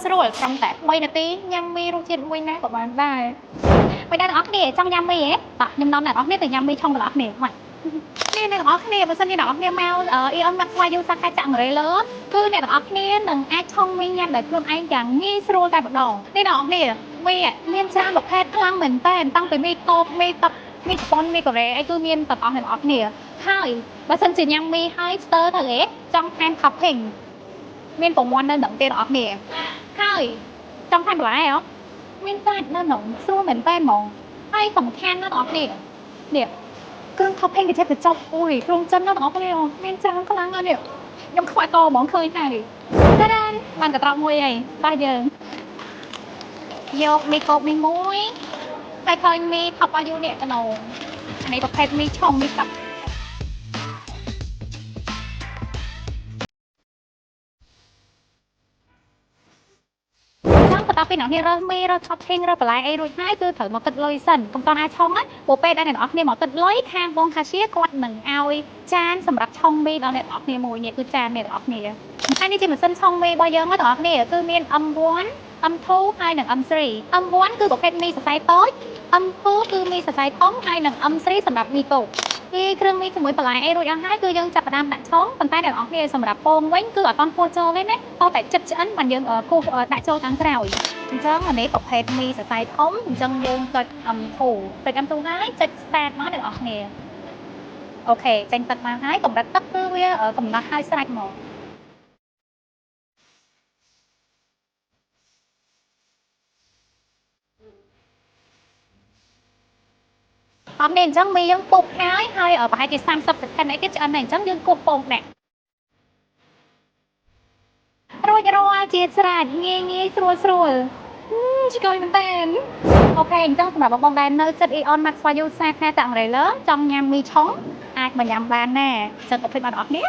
ស្រួលត្រឹមតែ3នាទីញ៉ាំមីរសជាតិមួយណាក៏បានដែរមិនដែរអ្នកនរគ្នាចង់ញ៉ាំមីហ៎បាទខ្ញុំនាំអ្នកនរគ្នាទៅញ៉ាំមីឆុងបងប្អូនគ្នាមកនេះអ្នកនរគ្នាបើសិនជាអ្នកនរគ្នាមកអ៊ីអនមកស្វ័យយូសាខាចាក់ងរេលើគឺអ្នកនរគ្នានឹងអាចឆុងមីញ៉ាំដោយខ្លួនឯងយ៉ាងងាយស្រួលតែម្ដងនេះអ្នកនរគ្នាមីមានច្រើនប្រភេទខ្លាំងមែនតើតាំងពីមីតូបមីទឹកមីជប៉ុនមីកូរ៉េអីគឺមានទាំងអស់អ្នកនរគ្នាហើយបើសិនជាញ៉ាំមីហើយស្ទើរទៅហ៎ចង់ថែម topping មានប្រព័ន្ធនៅនឹងទៀតអ្នកនរគ្នាហើយចង់ថែមបន្លែហ៎មានសាច់នៅក្នុងស្រួលមែនតើហ្មងហើយសំខាន់ណាស់អ្នកនរគ្នានេះគ្រឿង topping គេចេះទៅចុះអូយក្រុមចិនណាស់អ្នកនរគ្នាមានច្រើនខ្លាំងណាស់នេះខ្ញុំខ្វាក់តហ្មងឃើញហើយតាដានបានកត្រកមួយហើយបាទយើងយកមីកូបមីមួយតែឃើញមីថប់ឲ្យយូរនេះកណោអានេះប្រភេទមីឆុងមីទឹកបន្ទាប់ពីអ្នកនាងរើសមីរើស topping រើសបន្លែអីរួចហើយគឺត្រូវមកគិតលុយសិនកុំតអាចឆុងណាព្រោះពេលដែលអ្នកនរគ្នាមកគិតលុយខាងបងកាសៀគាត់នឹងឲ្យចានសម្រាប់ឆុងមីដល់អ្នកនរគ្នាមួយនេះគឺចានអ្នកនរគ្នាហើយនេះជាម៉ាស៊ីនឆុងមីរបស់យើងណាអ្នកនរគ្នាគឺមាន M1 M2 ហើយនិង M3 M1 គឺប្រភេទមីសរសៃតូច M2 គឺមីសរសៃធំហើយនិង M3 សម្រាប់មីតូចពីគ្រឿងមីជាមួយបន្លែអីរួចអស់ហើយគឺយើងចាប់ផ្ដើមដាក់ឆុងប៉ុន្តែអ្នកនរគ្នាសម្រាប់ពងវិញគឺអត់តន់គួរចូលទេណាតោះតែចិត្តឆ្អិនបានយើងគោះដាក់ចូលខាងក្រោយអញ្ចឹងអានេះប្រភេទមីសរសៃធំអញ្ចឹងយើងចុច M2 ចុច M2 ហើយចុច start មកអ្នកនរគ្នាអូខេចេញទឹកមកហើយកម្រិតទឹកគឺវាកំណត់ឲ្យស្រេចហ្មងអត់នេះអញ្ចឹងមីយើងពុកហើយប្រហែលជា30 second អីទៀតឆ្អិនហើយអញ្ចឹងយើងគោះពងដាក់រួចរាល់ជាស្រេចងាយស្រួលឆ្កយមែនតើអូខេអញ្ចឹងសម្រាប់បងដែលនៅចិត្តអ៊ីអនម៉ាក់ស្វ័យយូសាខាតាំងរេលើចង់ញ៉ាំមីឆុងអាចមកញ៉ាំបានណាអញ្ចឹងកុំភ្លេចបងប្អូនអរគ្នា